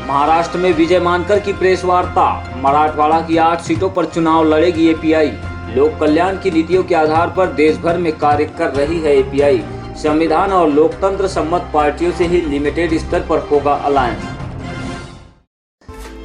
महाराष्ट्र में विजय मानकर की प्रेस वार्ता। मराठवाड़ा की 8 सीटों पर चुनाव लड़ेगी एपीआई। लोक कल्याण की नीतियों के आधार पर देश भर में कार्य कर रही है एपीआई। संविधान और लोकतंत्र सम्मत पार्टियों से ही लिमिटेड स्तर पर होगा अलायंस।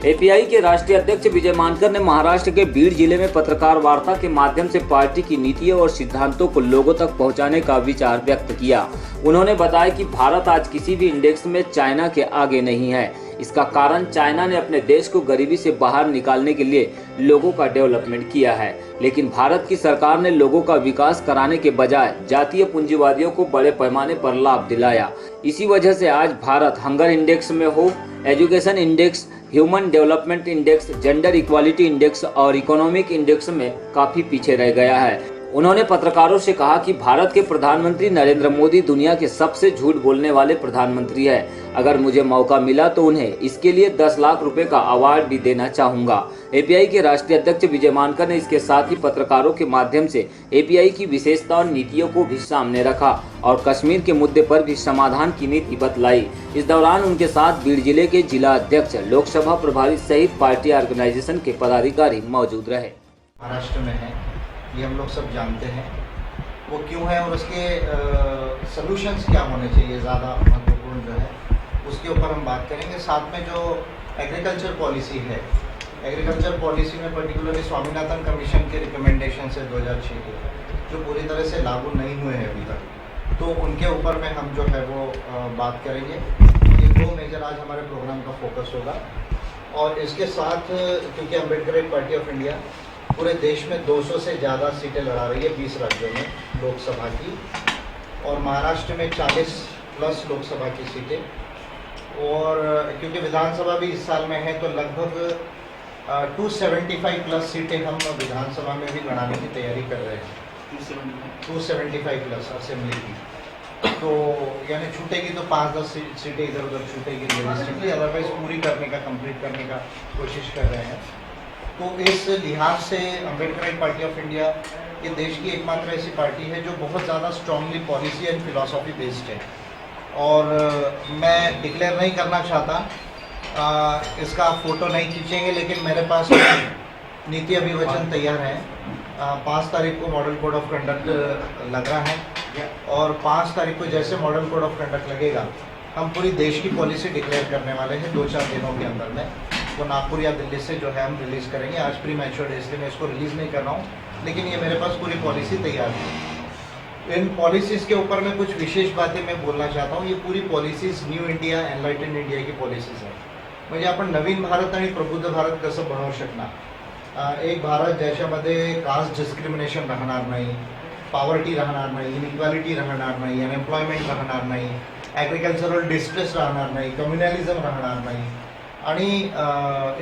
एपीआई के राष्ट्रीय अध्यक्ष विजय मानकर ने महाराष्ट्र के बीड जिले में पत्रकार वार्ता के माध्यम से पार्टी की नीतियों और सिद्धांतों को लोगों तक पहुंचाने का विचार व्यक्त किया। उन्होंने बताया कि भारत आज किसी भी इंडेक्स में चाइना के आगे नहीं है। इसका कारण चाइना ने अपने देश को गरीबी से बाहर निकालने के लिए लोगों का डेवलपमेंट किया है, लेकिन भारत की सरकार ने लोगों का विकास कराने के बजाय जातीय पूंजीवादियों को बड़े पैमाने पर लाभ दिलाया। इसी वजह से आज भारत हंगर इंडेक्स में हो, education index, human development index, gender equality index और इकोनॉमिक इंडेक्स में काफी पीछे रह गया है। उन्होंने पत्रकारों से कहा कि भारत के प्रधानमंत्री नरेंद्र मोदी दुनिया के सबसे झूठ बोलने वाले प्रधानमंत्री हैं। अगर मुझे मौका मिला तो उन्हें इसके लिए 10 लाख रुपए का अवार्ड भी देना चाहूंगा। एपीआई के राष्ट्रीय अध्यक्ष विजय मानकर ने इसके साथ ही पत्रकारों के माध्यम से एपीआई की विशेषता और नीतियों को भी सामने रखा और कश्मीर के मुद्दे पर भी समाधान की नीति बतलाई। इस दौरान उनके साथ बीड जिले के जिला अध्यक्ष, लोकसभा प्रभारी सहित पार्टी ऑर्गेनाइजेशन के पदाधिकारी मौजूद रहे। महाराष्ट्र में है, ये हम लोग सब जानते हैं वो क्यों है और उसके सॉल्यूशंस क्या होने चाहिए, ज़्यादा महत्वपूर्ण जो है उसके ऊपर हम बात करेंगे। साथ में जो एग्रीकल्चर पॉलिसी है, एग्रीकल्चर पॉलिसी में पर्टिकुलरली स्वामीनाथन कमीशन के रिकमेंडेशन से 2006 के जो पूरी तरह से लागू नहीं हुए हैं अभी तक, तो उनके ऊपर में हम जो है वो बात करेंगे। ये 2 मेजर आज हमारे प्रोग्राम का फोकस होगा। और इसके साथ क्योंकि अम्बेडकर पार्टी ऑफ इंडिया पूरे देश में 200 से ज़्यादा सीटें लड़ा रही है 20 राज्यों में लोकसभा की, और महाराष्ट्र में 40 प्लस लोकसभा की सीटें, और क्योंकि विधानसभा भी इस साल में है तो लगभग 275 प्लस सीटें हम विधानसभा में भी लड़ाने की तैयारी कर रहे हैं। 275 प्लस असेंबली की, तो यानी छूटेगी तो 5-10 सीटें इधर उधर छूटेगी रियलिस्टिकली, अदरवाइज पूरी करने का, कंप्लीट करने का कोशिश कर रहे हैं। तो इस लिहाज से अम्बेडकर पार्टी ऑफ इंडिया ये देश की एकमात्र ऐसी पार्टी है जो बहुत ज़्यादा strongly policy end philosophy based है। और मैं डिक्लेयर नहीं करना चाहता, इसका फ़ोटो नहीं खींचेंगे, लेकिन मेरे पास नीति अभिवचन तैयार है। 5 तारीख को मॉडल कोड ऑफ कंडक्ट लग रहा है, और 5 तारीख को जैसे मॉडल कोड ऑफ कंडक्ट लगेगा हम पूरी देश की पॉलिसी डिक्लेयर करने वाले हैं 2-4 दिनों के अंदर में। वो नागपुर या दिल्ली से जो है हम रिलीज़ करेंगे। आज प्री मैच्योर है इसलिए मैं इसको रिलीज़ नहीं कर रहा हूँ, लेकिन ये मेरे पास पूरी पॉलिसी तैयार है। इन पॉलिसीज़ के ऊपर मैं कुछ विशेष बातें मैं बोलना चाहता हूँ। ये पूरी policies new India, enlighten India की पॉलिसीज आहे. म्हणजे आपण नवीन भारत आणि प्रबुद्ध भारत कसं बनवू शकणार. एक भारत ज्याच्यामध्ये कास्ट डिस्क्रिमिनेशन राहणार नाही, पॉवर्टी राहणार नाही, इनइक्वालिटी राहणार नाही, अनएम्प्लॉयमेंट राहणार नाही, ॲग्रिकल्चरल डिस्ट्रेस राहणार नाही, कम्युनलिझम राहणार नाही, आणि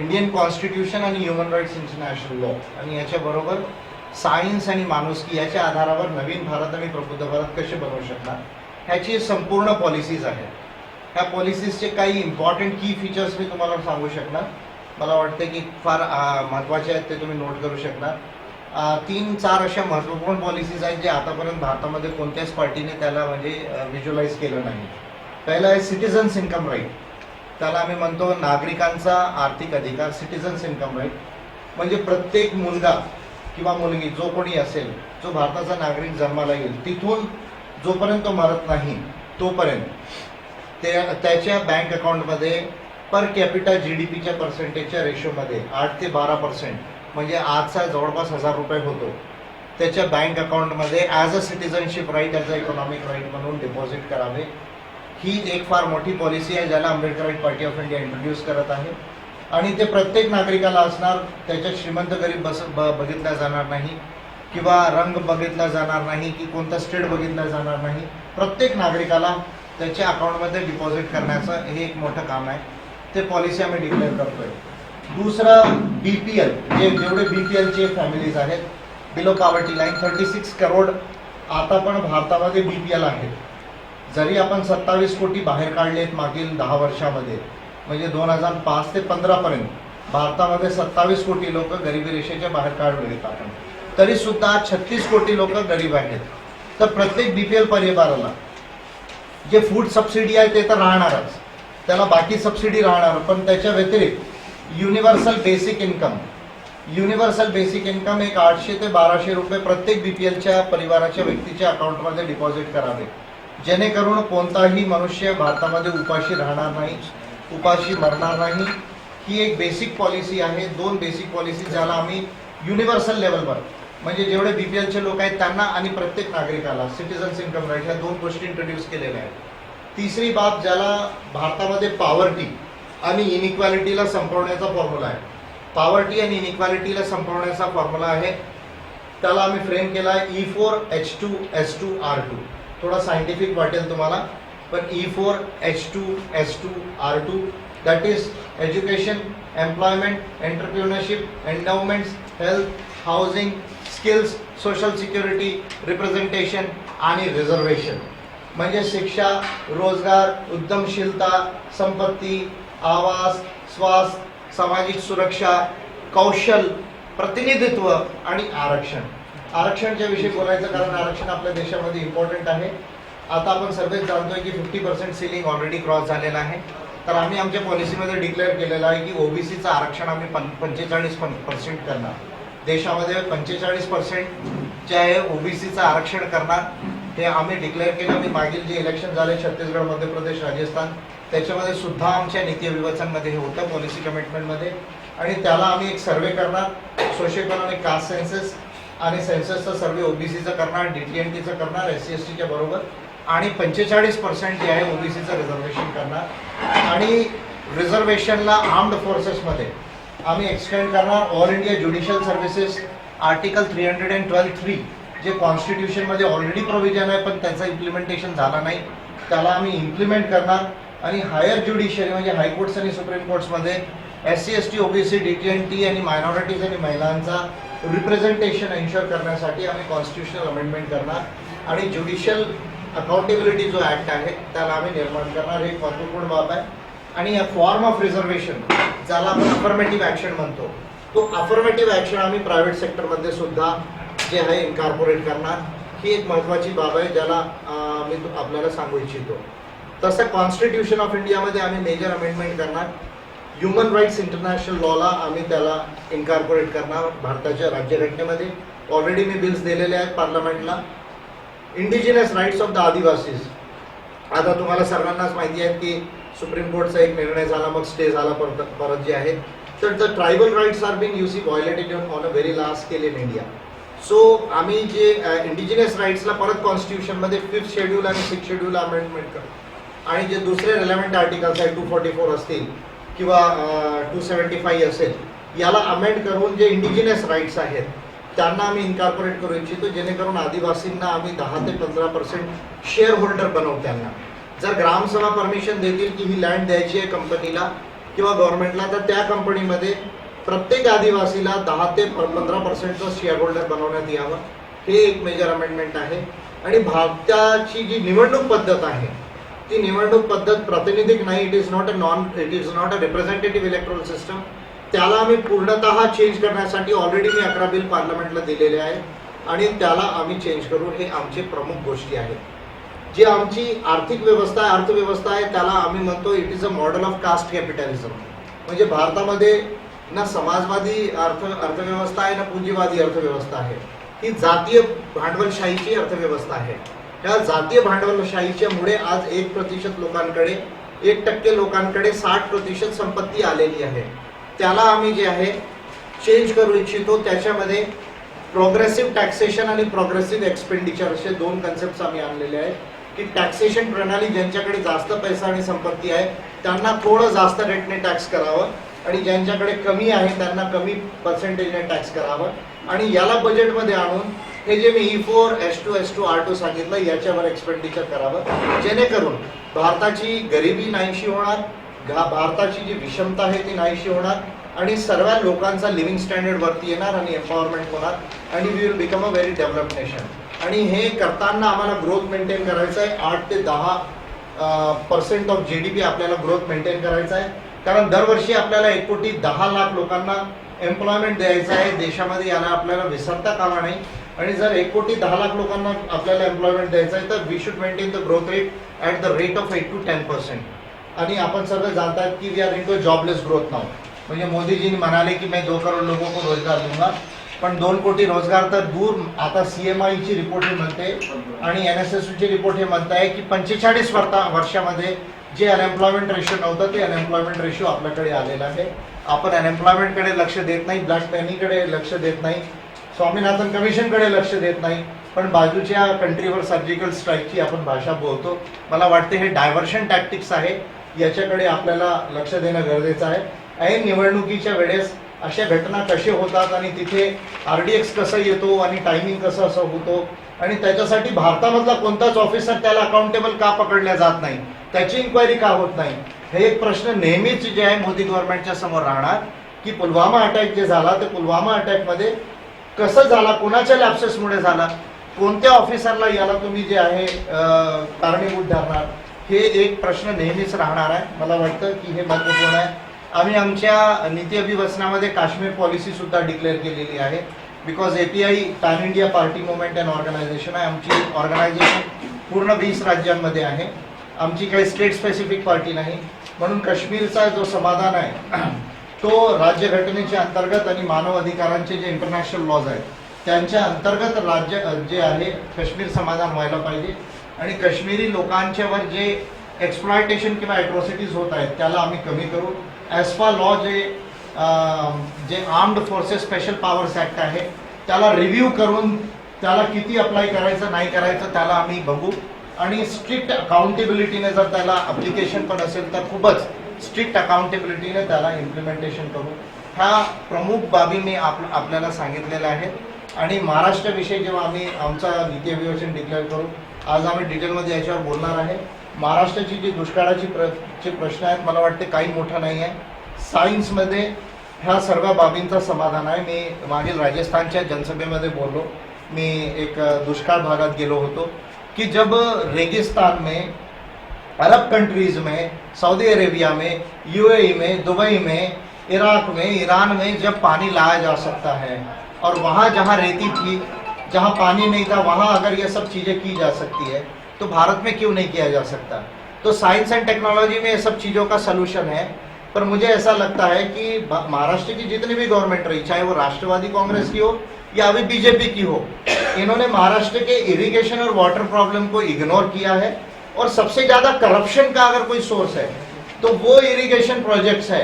इंडियन कॉन्स्टिट्यूशन आणि ह्युमन राईट्स इंटरनॅशनल लॉ आणि याच्याबरोबर सायन्स आणि माणुसकी याच्या आधारावर नवीन भारत आणि प्रबुद्ध भारत कसे बनवू शकणार ह्याची संपूर्ण पॉलिसीज आहेत. ह्या पॉलिसीजचे काही इम्पॉर्टंट की फीचर्स मी तुम्हाला सांगू शकणार. मला वाटते की फार महत्त्वाचे आहेत, ते तुम्ही नोट करू शकणार. 3-4 अशा महत्त्वपूर्ण पॉलिसीज आहेत जे आतापर्यंत भारतामध्ये कोणत्याच पार्टीने त्याला म्हणजे व्हिज्युअलाइज केलं नाही. पहिलं आहे सिटिझन्स इन्कम राईट. त्याला आम्ही म्हणतो नागरिकांचा आर्थिक अधिकार. सिटिझन्स इन्कम राईट म्हणजे प्रत्येक मुलगा किंवा मुलगी जो कोणी असेल, जो भारताचा नागरिक जन्माला येईल, तिथून जोपर्यंत मरत नाही तोपर्यंत त्याच्या बँक अकाउंटमध्ये पर कॅपिटा GDPच्या पर्सेंटेजच्या रेशोमध्ये 8 ते 12% म्हणजे आजचा जवळपास 1000 रुपये होतो, त्याच्या बँक अकाउंटमध्ये as a citizenship right, as a economic right म्हणून डिपॉझिट करावे. ही एक फार मोठी पॉलिसी आहे ज्याला Ambedkar party of India introduce करत आहे. आणि ते प्रत्येक नागरिकाला असणार. त्याच्यात श्रीमंत गरीब बघितला जाणार नाही, किंवा रंग बघितला जाणार नाही, की कोणता स्टेट बघितला जाणार नाही. प्रत्येक नागरिकाला त्याच्या अकाउंटमध्ये डिपॉझिट करण्याचं हे एक मोठं काम आहे. ते पॉलिसी आम्ही डिक्लेअर करतोय. दुसरं BPL, जेवढे BPLचे फॅमिलीज आहेत, बिलो पॉवर्टी लाईन 36 करोड आता पण भारतामध्ये BPL आहेत. जरी आपण 27 कोटी बाहेर काढलेत मागील 10 वर्षामध्ये, म्हणजे 2005 ते 15 पर्यंत भारतामध्ये 27 कोटी लोक गरिबी रेषेच्या बाहेर काढलेत आपण, तरी सुद्धा 36 कोटी लोक गरीब आहेत. तर प्रत्येक BPL परिवाराला जे फूड सबसिडी आहे ते तर राहणारच, त्याला बाकी सबसिडी राहणार, पण त्याच्या व्यतिरिक्त युनिव्हर्सल बेसिक इन्कम एक 800 ते 1200 रुपये प्रत्येक बीपीएलच्या परिवाराच्या व्यक्तीच्या अकाउंटमध्ये डिपॉझिट करावे, जेणेकरून कोणताही मनुष्य भारतामध्ये उपाशी राहणार नाही, उपाशी मरणार नाही. ही एक बेसिक पॉलिसी आहे. 2 बेसिक पॉलिसी ज्याला आम्ही युनिव्हर्सल लेवलवर, म्हणजे जेवढे बीपीएलचे लोक आहेत त्यांना आणि प्रत्येक नागरिकाला सिटीजन्स इन्कम राईट ह्या 2 गोष्टी इंट्रोड्यूस केलेल्या आहेत. तिसरी बाब ज्याला भारतामध्ये पॉवर्टी आणि इनइक्वालिटीला संपवण्याचा फॉर्म्युला आहे. पॉवर्टी आणि इनइक्वालिटीला संपवण्याचा फॉर्म्युला आहे, त्याला आम्ही फ्रेम केला आहे E4H2S2R2. थोडा सायंटिफिक वाटेल तुम्हाला, पण E4H2S2R2 that is education, employment, entrepreneurship, endowments, health, housing, skills, social security, representation आणि रिझर्वेशन. म्हणजे शिक्षा, रोजगार, उद्यमशीलता, संपत्ती, आवास, स्वास्थ्य, सामाजिक सुरक्षा, कौशल, प्रतिनिधित्व आणि आरक्षण. आरक्षणच्या विषयी बोलायचं कारण आरक्षण आपल्या देशामध्ये इम्पॉर्टंट आहे. आता आपण सर्वच जाणतोय की 50% सीलिंग ऑलरेडी क्रॉस झालेलं आहे. तर आम्ही आमच्या पॉलिसीमध्ये डिक्लेअर केलेलं आहे की ओबीसीचं आरक्षण आम्ही 45% करणार. देशामध्ये 45% जे आहे ओबीसीचं आरक्षण करणार, हे आम्ही डिक्लेअर केलं. आम्ही मागील जे इलेक्शन झाले छत्तीसगड, मध्य प्रदेश, राजस्थान, त्याच्यामध्ये सुद्धा आमच्या नीती विवेचनमध्ये हे होतं पॉलिसी कमिटमेंटमध्ये. आणि त्याला आम्ही एक सर्वे करणार, सोशल इकॉनॉमिक कास्ट सेन्सस आणि सेन्ससचा सर्वे ओबीसीचं करणार, DTNTचं करणार, SC/STच्या बरोबर, आणि 45% जे आहे ओबीसीचं रिझर्वेशन करणार. आणि रिझर्वेशनला आर्म्ड फोर्सेसमध्ये आम्ही एक्सटेंड करणार. All India judicial services article 312(3) जे कॉन्स्टिट्यूशनमध्ये ऑलरेडी प्रोव्हिजन आहे पण त्याचं इम्प्लिमेंटेशन झालं नाही, त्याला आम्ही इम्प्लिमेंट करणार. आणि हायर ज्युडिशरी म्हणजे हायकोर्ट्स आणि सुप्रीम कोर्ट्समध्ये SC/ST, OBC, DTNT आणि मायनॉरिटीज आणि महिलांचा रिप्रेझेंटेशन एन्श्योर करण्यासाठी आम्ही कॉन्स्टिट्युशनल अमेंडमेंट करणार. आणि ज्युडिशियल अकाउंटेबिलिटी जो ॲक्ट आहे त्याला आम्ही निर्माण करणार. हे एक महत्त्वपूर्ण बाब आहे. आणि या फॉर्म ऑफ रिझर्वेशन ज्याला आपण अफर्मेटिव्ह ॲक्शन म्हणतो, तो अफर्मेटिव्ह ॲक्शन आम्ही प्रायव्हेट सेक्टरमध्ये सुद्धा जे आहे इन्कॉर्पोरेट करणार. ही एक महत्त्वाची बाब आहे ज्याला मी आपल्याला सांगू इच्छितो. तसं कॉन्स्टिट्यूशन ऑफ इंडियामध्ये आम्ही मेजर अमेंडमेंट करणार. ह्युमन राईट्स इंटरनॅशनल लॉला आम्ही त्याला इन्कॉर्पोरेट करणार भारताच्या राज्यघटनेमध्ये. ऑलरेडी मी बिल्स दिलेले आहेत पार्लमेंटला. Indigenous rights of the Adivasis, आता तुम्हाला सर्वांनाच माहिती आहे की सुप्रीम कोर्टचा एक निर्णय झाला, मग स्टे झाला परत जे आहे. तर the tribal rights are being violated on a very large scale in India. So आम्ही जे इंडिजिनस राईट्सला परत कॉन्स्टिट्यूशनमध्ये 5th शेड्यूल आणि 6th शेड्यूल अमेंडमेंट करतो. आणि जे दुसरे रिलेव्हंट आर्टिकल्स आहेत 244 असतील किंवा 275 असेल, याला अमेंड करून जे इंडिजिनस राईट्स आहेत त्यांना आम्ही इन्कॉर्पोरेट करू इच्छितो, जेणेकरून आदिवासींना आम्ही 10 ते 15% शेअर होल्डर बनवू. त्यांना जर ग्रामसभा परमिशन देतील की ही लँड द्यायची आहे कंपनीला किंवा गव्हर्नमेंटला, तर त्या कंपनीमध्ये प्रत्येक आदिवासीला 10 ते 15%चं शेअर होल्डर बनवण्यात यावं. हे एक मेजर अमेंडमेंट आहे. आणि भारताची जी निवडणूक पद्धत आहे ती निवडणूक पद्धत प्रातिनिधिक नाही, it is not a representative electoral system. त्याला आम्ही पूर्णतः चेंज करण्यासाठी ऑलरेडी मी 11 बिल पार्लमेंटला दिलेले आहेत आणि त्याला आम्ही चेंज करू. हे आमचे प्रमुख गोष्टी आहेत. जी आमची आर्थिक व्यवस्था आहे, अर्थव्यवस्था आहे, त्याला आम्ही म्हणतो it is a model of caste capitalism. म्हणजे भारतामध्ये ना समाजवादी अर्थव्यवस्था आहे ना पूंजीवादी अर्थव्यवस्था आहे. ही जातीय भांडवलशाहीची अर्थव्यवस्था आहे. त्या जातीय भांडवलशाहीच्या मुळे आज 1% लोकांकडे, 1% लोकांकडे 60% संपत्ती आलेली आहे. त्याला आम्ही जे आहे चेंज करू इच्छितो. त्याच्यामध्ये प्रोग्रेसिव्ह टॅक्सेशन आणि प्रोग्रेसिव्ह एक्सपेंडिचर असे 2 कन्सेप्ट आम्ही आणलेले आहेत की टॅक्सेशन प्रणाली ज्यांच्याकडे जास्त पैसा आणि संपत्ती आहे त्यांना थोडं जास्त रेटने टॅक्स करावं आणि ज्यांच्याकडे कमी आहे त्यांना कमी पर्सेंटेजने टॅक्स करावं. आणि याला बजेटमध्ये आणून हे जे मी E4H2S2R2 सांगितलं याच्यावर एक्सपेंडिचर करावं, जेणेकरून भारताची गरिबी नाहीशी होणार, भारताची जी विषमता आहे ती नाहीशी होणार आणि सर्व लोकांचा लिव्हिंग स्टँडर्ड वरती येणार आणि एम्पॉवरमेंट होणार आणि we will become a very developed nation. आणि हे करताना आम्हाला ग्रोथ मेंटेन करायचं आहे. 8 ते 10% ऑफ GDP आपल्याला ग्रोथ मेंटेन करायचं आहे. कारण दरवर्षी आपल्याला 1,10,00,000 लोकांना एम्प्लॉयमेंट द्यायचं आहे देशामध्ये. याला आपल्याला विसरता कामा नाही. आणि जर 1,10,00,000 लोकांना आपल्याला एम्प्लॉयमेंट द्यायचं आहे तर we should maintain the growth rate at the rate of 8 to 10%. आणि आपण सर्व जाणतात की we are in to jobless growth now. म्हणजे मोदीजींनी म्हणाले की मैं 2 करोड लोगों को रोजगार दूंगा, पण 2 कोटी रोजगार तर दूर. आता CMIची रिपोर्ट हे म्हणते आणि NSSची रिपोर्ट हे म्हणत आहे की 45 वर्षामध्ये जे अनएम्प्लॉयमेंट रेशो नव्हतं ते अनएम्प्लॉयमेंट रेशो आपल्याकडे आलेला आहे. आपण अनएम्प्लॉयमेंटकडे लक्ष देत नाही, ब्लॅक मनीकडे लक्ष देत नाही, स्वामीनाथन कमिशनकडे लक्ष देत नाही, पण बाजूच्या कंट्रीवर सर्जिकल स्ट्राईकची आपण भाषा बोलतो. मला वाटते हे डायव्हर्शन टॅक्टिक्स आहे, याच्याकडे आपल्याला लक्ष देणं गरजेचं आहे. ऐन निवडणुकीच्या वेळेस अशा घटना कसे होतात आणि तिथे RDX कसं येतो आणि टायमिंग कसं असं होतो आणि त्याच्यासाठी भारतामधला कोणताच ऑफिसर त्याला अकाउंटेबल का पकडल्या जात नाही, त्याची इन्क्वायरी का होत नाही, हे एक प्रश्न नेहमीच जे आहे मोदी गव्हर्नमेंटच्या समोर राहणार. की पुलवामा अटॅक जे झाला ते पुलवामा अटॅकमध्ये कसं झाला, कोणाच्या लॅप्सेसमुळे झाला, कोणत्या ऑफिसरला याला तुम्ही जे आहे कारणीभूत धरणार, हे एक प्रश्न नेहमीच राहणार आहे. मला वाटतं की हे महत्त्वपूर्ण आहे. आम्ही आमच्या नीती अभिवचनामध्ये काश्मीर पॉलिसी सुद्धा डिक्लेअर केलेली आहे. Because API pan India party movement and organisation आहे. आमची ऑर्गनायझेशन पूर्ण 20 राज्यांमध्ये आहे. आमची काही स्टेट स्पेसिफिक पार्टी नाही. म्हणून काश्मीरचा जो समाधान आहे तो राज्यघटनेच्या अंतर्गत आणि मानव अधिकारांचे जे इंटरनॅशनल लॉज आहेत त्यांच्या अंतर्गत राज्य जे आहे काश्मीर समाधान व्हायला पाहिजे. आणि काश्मीरी लोकांच्यावर जे एक्सप्लॉयटेशन किंवा ॲट्रॉसिटीज होत आहेत त्याला आम्ही कमी करू. ॲज पर लॉ जे armed forces special powers act आहे त्याला रिव्ह्यू करून त्याला किती अप्लाय करायचं नाही करायचं त्याला आम्ही बघू. आणि स्ट्रिक्ट अकाउंटेबिलिटीने जर त्याला अप्लिकेशन पण असेल तर खूपच स्ट्रिक्ट अकाउंटेबिलिटीने त्याला इम्प्लिमेंटेशन करू. ह्या प्रमुख बाबी मी आपल्याला सांगितलेल्या आहेत. आणि महाराष्ट्राविषयी जेव्हा आम्ही आमचा नीती अभिवचन डिक्लेअर करू, आज आम्ही डिटेलमध्ये याच्यावर बोलणार आहे. महाराष्ट्राची जी दुष्काळाची प्रश्न आहेत मला वाटते काही मोठा नाही आहे. सायन्समध्ये ह्या सर्व बाबींचं समाधान आहे. मी मागील राजस्थानच्या जनसभेमध्ये बोललो. मी एक दुष्काळ भागात गेलो होतो कि जब रेगिस्तान में, अरब कंट्रीज में, सऊदी अरेबिया में, UAE में, दुबई में, इराक में, ईरान में जब पानी लाया जा सकता है और वहाँ जहाँ रेती थी, जहाँ पानी नहीं था, वहाँ अगर ये सब चीज़ें की जा सकती है तो भारत में क्यों नहीं किया जा सकता. तो साइंस एंड टेक्नोलॉजी में ये सब चीज़ों का सलूशन है. पर मुझे ऐसा लगता है कि महाराष्ट्र की जितनी भी गवर्नमेंट रही, चाहे वो राष्ट्रवादी कांग्रेस की हो या अभी BJP की हो, इन्होंने महाराष्ट्र के इरिगेशन और वाटर प्रॉब्लम को इग्नोर किया है. और सबसे ज़्यादा करप्शन का अगर कोई सोर्स है तो वो इरिगेशन प्रोजेक्ट्स है.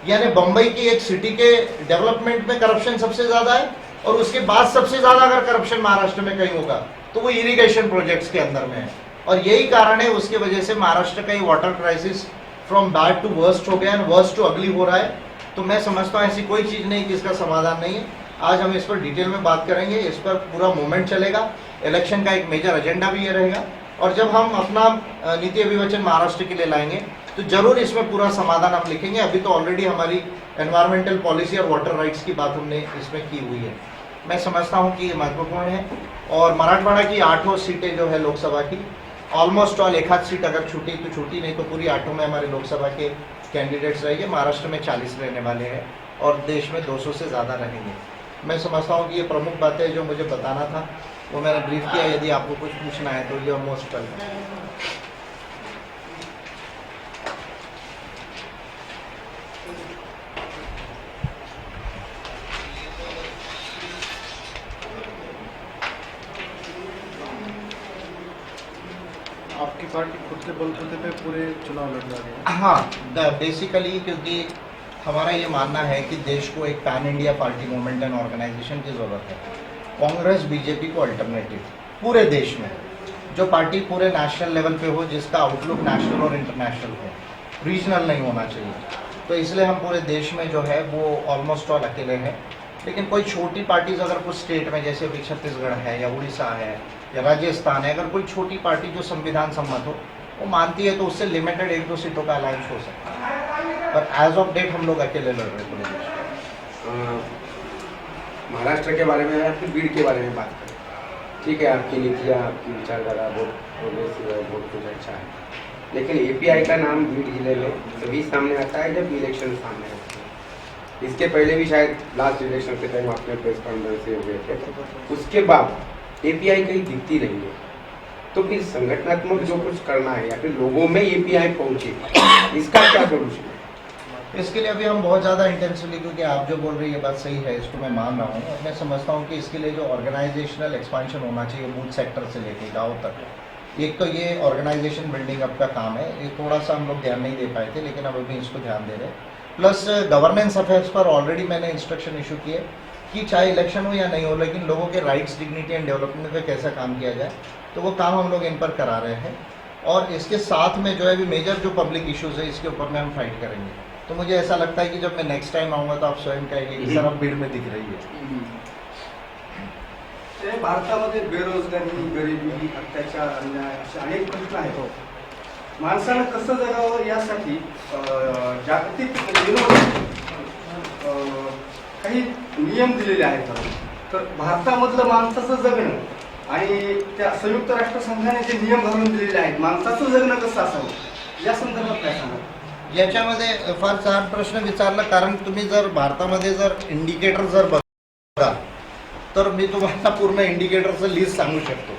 यानी बम्बई की एक सिटी के डेवलपमेंट में करप्शन सबसे ज़्यादा है और उसके बाद सबसे ज़्यादा अगर करप्शन महाराष्ट्र में कहीं होगा तो वो इरिगेशन प्रोजेक्ट्स के अंदर में है. और यही कारण है उसकी वजह से महाराष्ट्र का ये water crisis from bad to worst हो गया, वर्स्ट टू अगली हो रहा है. तो मैं समझता हूँ ऐसी कोई चीज़ नहीं कि इसका समाधान नहीं है. आज हम इस पर डिटेल में बात करेंगे, इस पर पूरा मूवमेंट चलेगा. इलेक्शन का एक मेजर एजेंडा भी ये रहेगा. और जब हम अपना नीति अभिवचन महाराष्ट्र के लिए लाएंगे तो जरूर इसमें पूरा समाधान हम लिखेंगे. अभी तो ऑलरेडी हमारी एनवायरमेंटल पॉलिसी और वाटर राइट्स की बात हमने इसमें की हुई है. मैं समझता हूँ कि ये महत्वपूर्ण है. और मराठवाड़ा की 8 सीटें जो है लोकसभा की, ऑलमोस्ट ऑल एक आध सीट अगर छूटी तो छूटी, नहीं तो पूरी 8 में हमारे लोकसभा के कैंडिडेट्स रहेंगे. महाराष्ट्र में 40 रहने वाले हैं और देश में 200 से ज़्यादा रहेंगे. मैं समझता हूँ कि ये प्रमुख बातें जो मुझे बताना था वो मैंने ब्रीफ किया. यदि आपको कुछ पूछना है तो ये ऑलमोस्ट वेलकम. आपकी पार्टी खुद के बलबूते पे पूरे चुनाव लड़ रही है. हाँ, बेसिकली क्योंकि हमारा ये मानना है कि देश को एक pan India party movement and organisation की ज़रूरत है. कांग्रेस BJP को अल्टरनेटिव पूरे देश में जो पार्टी पूरे नेशनल लेवल पे हो, जिसका आउटलुक नेशनल और इंटरनेशनल हो, रीजनल नहीं होना चाहिए. तो इसलिए हम पूरे देश में जो है वो ऑलमोस्ट ऑल अकेले हैं. लेकिन कोई छोटी पार्टीज अगर कुछ स्टेट में, जैसे अभी छत्तीसगढ़ है या उड़ीसा है या राजस्थान है, अगर कोई छोटी पार्टी जो संविधान सम्मत हो वो मानती है तो उससे लिमिटेड 1-2 सीटों का अलायंस हो सकता है. पर एज ऑफ डेट हम लोग अकेले लड़ रहे पूरे देश में. महाराष्ट्र के बारे में, आपकी भीड़ के बारे में बात करें. ठीक है, आपकी नीतियाँ, आपकी विचारधारा बहुत प्रोग्रेसिव है, बहुत कुछ अच्छा है. लेकिन API का नाम भीड़ जिले में तभी सामने आता है जब इलेक्शन सामने आता है. इसके पहले भी शायद लास्ट इलेक्शन के टाइम आपने प्रेस कॉन्फ्रेंस से हुए थे. उसके बाद API कहीं दिखती नहीं है. तो फिर संगठनात्मक जो कुछ करना है या फिर लोगों में एपीआई पहुंचे, इसका क्या सोल्यूशन है? इसके लिए अभी हम बहुत ज़्यादा इंटेंसिवली, क्योंकि आप जो बोल रहे हैं ये बात सही है, इसको मैं मान रहा हूँ, और मैं समझता हूँ कि इसके लिए जो ऑर्गेनाइजेशनल एक्सपेंशन होना चाहिए बूथ सेक्टर से लेके गाँव तक, एक तो ये ऑर्गेनाइजेशन बिल्डिंग अप का काम है, ये थोड़ा सा हम लोग ध्यान नहीं दे पाए थे, लेकिन अब अभी इसको ध्यान दे रहे हैं। प्लस गवर्नेंस अफेयर्स पर ऑलरेडी मैंने इंस्ट्रक्शन इशू किए कि चाहे इलेक्शन हो या नहीं हो, लेकिन लोगों के राइट्स, डिग्निटी एंड डेवलपमेंट पे कैसा काम किया जाए, तो वो काम हम लोग इन पर करा रहे हैं। और इसके साथ में जो है भी मेजर जो पब्लिक इश्यूज़ है इसके ऊपर में हम फाइट करेंगे। तो मुझे ऐसा लगता है कि जब मैं नेक्स्ट टाइम आऊँगा तो आप स्वयं कहेंगे कि सर अब भीड़ में दिख रही है। भारतामध्ये बेरोजगारी, गरिबी, अत्याचार, अन्याय असे अनेक प्रश्न आहेत. माणसानं कसं जगावं यासाठी जागतिक काही नियम दिलेले आहेत. तर भारतामधलं माणसाचं जगणं आणि त्या संयुक्त राष्ट्रसंघाने जे नियम घालून दिलेले आहेत माणसाचं जगणं कसं असावं या संदर्भात काय सांगा? याच्यामध्ये फार छान प्रश्न विचारला, कारण तुम्ही जर भारतामध्ये जर इंडिकेटर जर बघा तर मी तुम्हाला पूर्ण इंडिकेटरचं लिस्ट सांगू शकतो,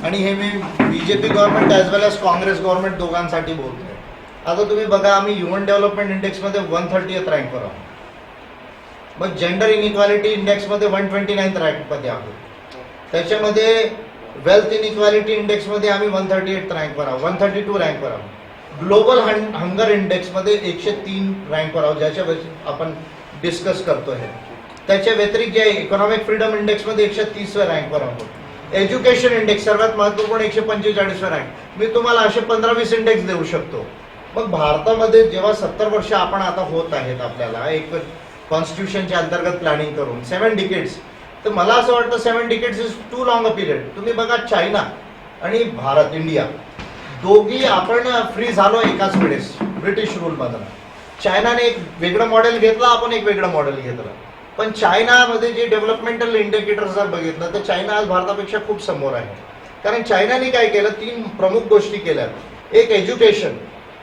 आणि हे मी BJP गव्हर्नमेंट ॲज वेल एज काँग्रेस गव्हर्नमेंट दोघांसाठी बोलतोय. आता तुम्ही बघा, आम्ही ह्युमन डेव्हलपमेंट इंडेक्समध्ये 130th रँकवर आहोत. मग जेंडर इनइक्वालिटी इंडेक्समध्ये 129th रँकमध्ये आहोत. त्याच्यामध्ये वेल्थ इनइक्वालिटी इंडेक्समध्ये आम्ही 138th रँकवर आहोत, 132 रँकवर आहोत. ग्लोबल हंगर इंडेक्समध्ये 103 रँकवर आहोत, ज्याच्यावर आपण डिस्कस करतो आहे. त्याच्या व्यतिरिक्त जे इकॉनॉमिक फ्रीडम इंडेक्समध्ये 130व्या रँकवर आहोत. एज्युकेशन इंडेक्स सर्वात महत्त्वपूर्ण 145व्या रँक. मी तुम्हाला असे 15-20 इंडेक्स देऊ शकतो. मग भारतामध्ये जेव्हा 70 वर्ष आपण आता होत आहेत, आपल्याला एक कॉन्स्टिट्यूशनच्या अंतर्गत प्लॅनिंग करून 7 डिकेड्स, तर मला असं वाटतं 7 decades is too long a period. तुम्ही बघा, चायना आणि भारत, इंडिया दोघी आपण फ्री झालो एकाच वेळेस ब्रिटिश रूलमधून. चायनाने एक वेगळं मॉडेल घेतलं, आपण एक वेगळं मॉडेल घेतलं. पण चायनामध्ये जे डेव्हलपमेंटल इंडिकेटर्स जर बघितलं तर चायना आज भारतापेक्षा खूप समोर आहे. कारण चायनाने काय केलं, 3 प्रमुख गोष्टी केल्या. एक एज्युकेशन.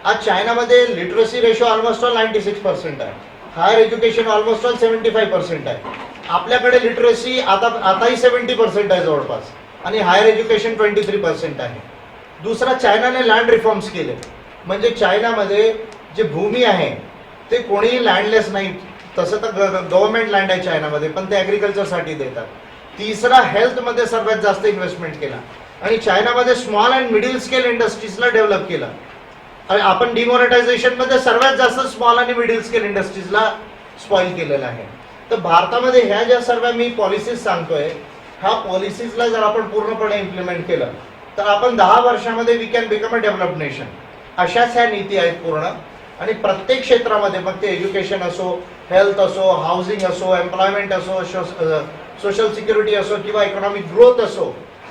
आज चायनामध्ये लिटरसी रेशो ऑलमोस्ट ऑल 96% आहे. हायर एज्युकेशन ऑलमोस्ट ऑल 75% आहे. आपल्याकडे लिटरसी आताही 70% आहे जवळपास, आणि हायर एज्युकेशन 23% आहे. दुसरा, चायनाने लँड रिफॉर्म्स केले, म्हणजे चायनामध्ये जे भूमी आहे ते कोणीही लँडलेस नाही. तसं तर गव्हर्नमेंट लँड आहे चायनामध्ये, पण ते ॲग्रिकल्चरसाठी देतात. तिसरा, हेल्थमध्ये सर्वात जास्त इन्व्हेस्टमेंट केला, आणि चायनामध्ये स्मॉल अँड मिडिल स्केल इंडस्ट्रीजला डेव्हलप केलं. आणि आपण डिमॉनिटायझेशनमध्ये सर्वात जास्त स्मॉल आणि मिडिल स्केल इंडस्ट्रीजला स्पॉइल केलेलं आहे. तर भारतामध्ये ह्या ज्या सर्व मी पॉलिसीज सांगतोय, ह्या पॉलिसीजला जर आपण पूर्णपणे इम्प्लिमेंट केलं तर आपण 10 वर्षामध्ये we can become a developed nation. अशाच ह्या नीती आहेत पूर्ण. आणि प्रत्येक क्षेत्रामध्ये, मग ते एज्युकेशन असो, हेल्थ असो, हाऊसिंग असो, एम्प्लॉयमेंट असो, सोशल सिक्युरिटी असो, किंवा इकॉनॉमिक ग्रोथ असो,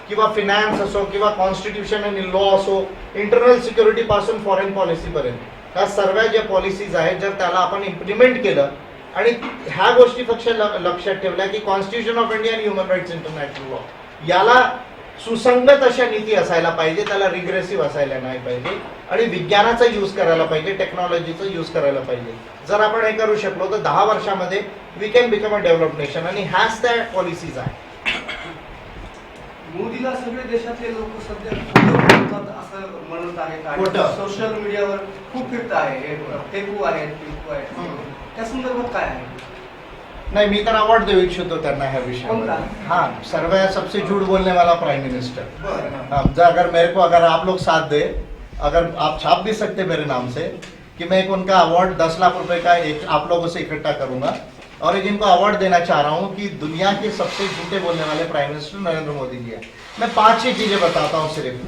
किंवा फिनान्स असो, किंवा कॉन्स्टिट्यूशन आणि लॉ असो, इंटरनल सिक्युरिटी पासून फॉरेन पॉलिसीपर्यंत, ह्या सर्व ज्या पॉलिसीज आहेत, जर त्याला आपण इम्प्लिमेंट केलं आणि ह्या गोष्टी फक्त लक्षात ठेवल्या की कॉन्स्टिट्यूशन ऑफ इंडिया आणि ह्युमन राईट्स इंटरनॅशनल लॉ याला सुसंगत अशा नीती असायला पाहिजे, त्याला रिग्रेसिव्ह असायला नाही पाहिजे, आणि विज्ञानाचा यूज करायला पाहिजे, टेक्नॉलॉजीचा यूज करायला पाहिजे. जर आपण हे करू शकलो तर 10 वर्षामध्ये we can become a developed nation, आणि ह्याच त्या पॉलिसीज आहेत. मोदीला सगळे देशातले लोक सध्या बोलतात असं म्हणत आहेत. सोशल मीडियावर खूप फिरत आहे, फेकू आहेत, त्या संदर्भात काय आहे? नहीं, मी तर अवार्ड देऊ इच्छितो त्यांना ह्या विषयावर. हाँ, सर्व सबसे झूठ बोलने वाला प्राइम मिनिस्टर. अगर आप लोग साथ दे, अगर आप छाप भी सकते मेरे नाम से कि मैं एक उनका अवार्ड 10 लाख रुपए का एक आप लोगों से इकट्ठा करूंगा, और एक इनको अवार्ड देना चाह रहा हूं कि दुनिया के सबसे झूठे बोलने वाले प्राइम मिनिस्टर नरेंद्र मोदी जी है. मैं 5-6 चीजें बताता हूँ सिर्फ.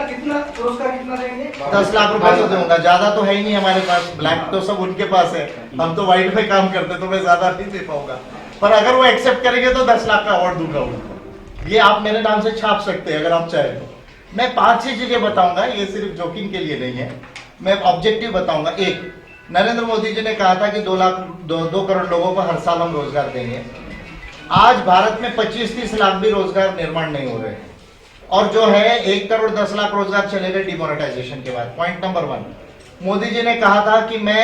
कितना पुरस्कार कितना देंगे? 10 लाख रुपए तो दूंगा, ज्यादा तो है ही नहीं हमारे पास. ब्लैक तो सब उनके पास है, हम तो व्हाइट में काम करते, तो मैं ज्यादा नहीं दे पाऊंगा. पर अगर वो एक्सेप्ट करेंगे तो 10 लाख का अवार्ड दूंगा उनको. ये आप मेरे नाम से छाप सकते हैं अगर आप चाहें तो. मैं 5-6 चीजें बताऊंगा, ये सिर्फ जोकिंग के लिए नहीं है, मैं ऑब्जेक्टिव बताऊंगा. एक, नरेंद्र मोदी जी ने कहा था कि 2 करोड़ लोगों को हर साल हम रोजगार देंगे. आज भारत में 25-30 लाख भी रोजगार निर्माण नहीं हो रहे हैं, और जो है 1 करोड़ 10 लाख रोजगार चले गए डिमोनेटाइजेशन के बाद. पॉइंट नंबर 1, मोदी जी ने कहा था कि मैं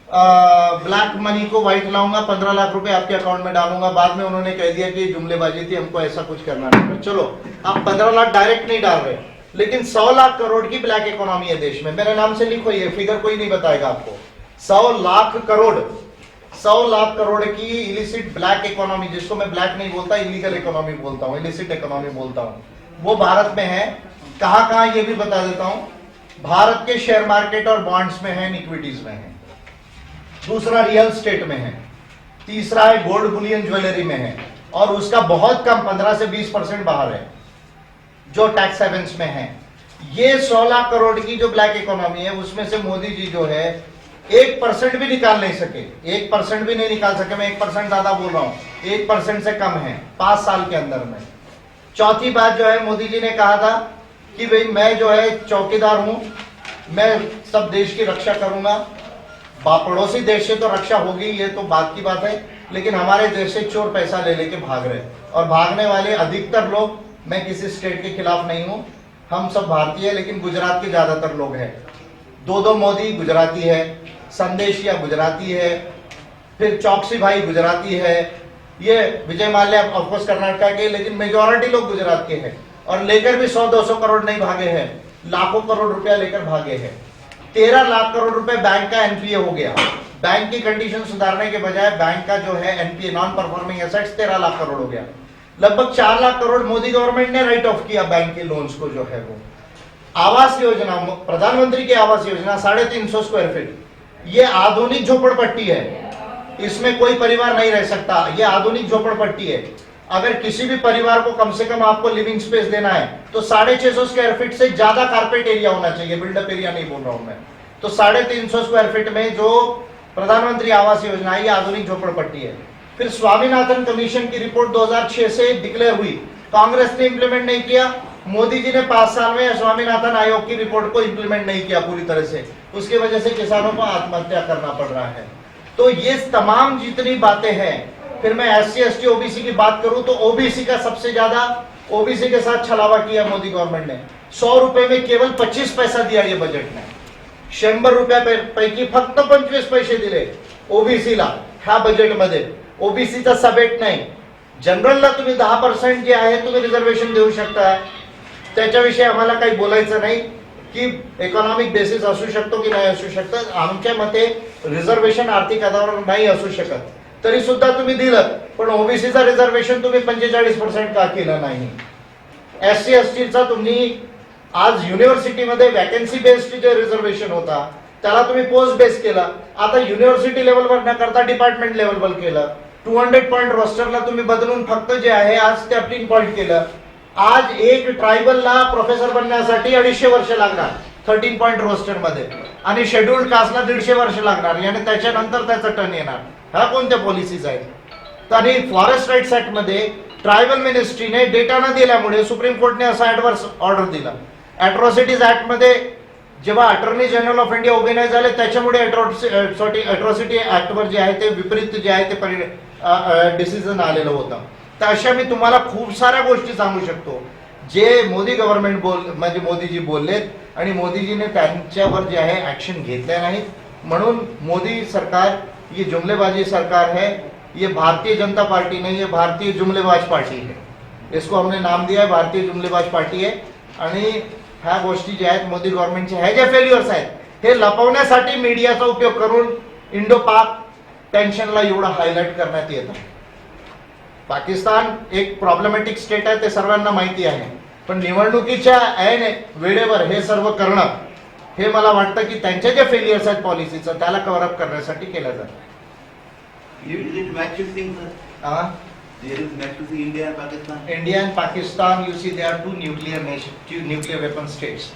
ब्लैक मनी को व्हाइट लाऊंगा, 15 लाख रुपए आपके अकाउंट में डालूंगा. बाद में उन्होंने कह दिया कि जुमलेबाजी थी, हमको ऐसा कुछ करना नहीं. चलो, आप 15 लाख डायरेक्ट नहीं डाल रहे, लेकिन 100 लाख करोड़ की ब्लैक इकोनॉमी है देश में। मेरे नाम से लिखो, ये फिगर कोई नहीं बताएगा आपको। 100 लाख करोड़ की इलिसिट ब्लैक इकोनॉमी, जिसको मैं ब्लैक नहीं बोलता, इलीगल इकोनॉमी बोलता हूं, इलिसिट इकोनॉमी बोलता हूं, वो भारत में है। कहां कहां ये भी बता देता हूं। भारत के शेयर मार्केट और बॉन्ड्स में है, इक्विटीज में है। दूसरा रियल स्टेट में है। तीसरा है गोल्ड बुलियन ज्वेलरी में है, और उसका बहुत कम 15 से 20% बाहर है, जो टैक्स हेवेंस में है। ये 100 लाख करोड़ की जो ब्लैक इकोनॉमी है, उसमें से मोदी जी जो है 1% भी निकाल नहीं सके। 1% भी नहीं निकाल सके। मैं 1% ज्यादा बोल रहा हूं, 1% से कम है 5 साल के अंदर में। चौथी बात जो है, मोदी जी ने कहा था कि भाई मैं जो है चौकीदार हूं, मैं सब देश की रक्षा करूंगा। पड़ोसी देश से तो रक्षा होगी, ये तो बात की बात है, लेकिन हमारे देश से चोर पैसा ले लेके भाग रहे, और भागने वाले अधिकतर लोग, मैं किसी स्टेट के खिलाफ नहीं हूं, हम सब भारतीय, लेकिन गुजरात के ज्यादातर लोग हैं। दो मोदी गुजराती है, संदेशिया गुजराती है, फिर चौकसी भाई गुजराती है, ये विजय माल्या ऑफकोर्स कर्नाटक के, लेकिन मेजोरिटी लोग गुजरात के हैं, और लेकर भी 100-200 करोड़ नहीं भागे हैं, लाखों करोड़ रुपया लेकर भागे हैं। 13 लाख करोड़ रुपए बैंक का एनपीए हो गया। बैंक की कंडीशन सुधारने के बजाय बैंक का जो है NPA, non performing assets, 13 lakh crore हो गया। लगभग 4 लाख करोड़ मोदी गवर्नमेंट ने राइट ऑफ किया बैंक के लोन्स को, जो है वो। आवास योजना, प्रधानमंत्री की आवास योजना 350 स्क्वायर फीट, ये आधुनिक झोपड़पट्टी है, इसमें कोई परिवार नहीं रह सकता। ये आधुनिक झोपड़पट्टी है। अगर किसी भी परिवार को कम से कम आपको लिविंग स्पेस देना है तो 650 स्क्वायर फीट से ज्यादा कारपेट एरिया होना चाहिए, बिल्डअप एरिया नहीं बोल रहा हूं मैं। तो 350 स्क्वायर फीट में जो प्रधानमंत्री आवास योजना है, ये आधुनिक झोपड़पट्टी है। फिर स्वामीनाथन कमीशन की रिपोर्ट 2006 से डिक्लेयर हुई, कांग्रेस ने इंप्लीमेंट नहीं किया। मोदी जी ने 5 साल में स्वामीनाथन आयोग की रिपोर्ट को इंप्लीमेंट नहीं किया पूरी तरह से, उसकी वजह से किसानों को आत्महत्या करना पड़ रहा है। तो ये तमाम जितनी बातें हैं, फिर मैं SC ST OBC की बात करूं तो OBC का सबसे ज्यादा, OBC के साथ छलावा किया मोदी गवर्नमेंट ने। 100 रुपए में केवल 25 पैसा दिया ये बजेट ने। 100 रुपयापैकी फक्त 25 पैसे दिले ओबीसीला ह्या बजेटमध्ये। ओबीसीचा सबेट नाही, जनरलला तुम्ही 10% जे आहे तुम्ही रिझर्वेशन देऊ शकता, त्याच्याविषयी आम्हाला काही बोलायचं नाही की इकॉनॉमिक बेसिस असू शकतो की नाही असू शकतं। आमच्या मते रिझर्वेशन आर्थिक आधारावर नाही असू शकत, तरी सुद्धा तुम्ही दिलं, पण ओबीसीचा रिझर्वेशन तुम्ही 45% का केलं नाही? SC STचा तुम्ही आज युनिव्हर्सिटीमध्ये वॅकन्सी बेस्ड जे रिझर्वेशन होता त्याला तुम्ही पोस्ट बेस केला, आता युनिव्हर्सिटी लेवलवर न करता डिपार्टमेंट लेवलवर केलं। 200 पॉइंट रोस्टरला तुम्ही बदलून फक्त जे आहे आज 13 पॉइंट केलं। आज एक ट्रायबलला प्रोफेसर बनण्यासाठी 250 वर्ष लागणार 13 पॉइंट रोस्टर मध्ये, आणि शेड्यूल्ड कास्टला 150 वर्ष लागणार, आणि त्याच्यानंतर त्याचा टर्न येणार। ह्या कोणत्या पॉलिसीज आहेत? आणि फॉरेस्ट राईट्स ऍक्ट मध्ये ट्रायबल मिनिस्ट्रीने डेटा न दिल्यामुळे सुप्रीम कोर्टने असा ऍडव्हर्स ऑर्डर दिला। अॅट्रॉसिटीज ऍक्ट मध्ये जेव्हा अटॉर्नी जनरल ऑफ इंडिया उभे नाही झाले, त्याच्यामुळे अॅट्रॉसिटी ऍक्ट वर जे आहे ते विपरीत जे आहे ते डिसिजन आलेलं होतं। तर अशा मी तुम्हाला खूप साऱ्या गोष्टी सांगू शकतो जे मोदी गव्हर्नमेंट म्हणजे मोदीजी बोललेत, आणि मोदीजीने त्यांच्यावर जे आहे ऍक्शन घेतले नाहीत। म्हणून मोदी सरकार ये जुमलेबाजी सरकार है, ये भारतीय जनता पार्टी नहीं है, भारतीय जुमलेबाज पार्टी है। इसको हमने नाम दिया है भारतीय जुमलेबाज पार्टी है। आणि ह्या गोष्टी ज्या आहेत मोदी गव्हर्नमेंटचे ह्या ज्या फेल्युअर्स आहेत हे लपवण्यासाठी मीडियाचा उपयोग करून इंडो पाक टेन्शनला एवढं हायलाइट करण्यात येतं। पाकिस्तान एक प्रॉब्लेमॅटिक स्टेट आहे, ते सर्वांना माहिती आहे, पण निवडणुकीच्या ऐन वेळेवर हे सर्व करणं, हे मला वाटतं की त्यांच्या ज्या फेलियर्स आहेत पॉलिसीचं त्याला कव्हर अप करण्यासाठी केलं जातं। India and Pakistan. India and Pakistan, you see, they are two nuclear nations, two nuclear weapon states.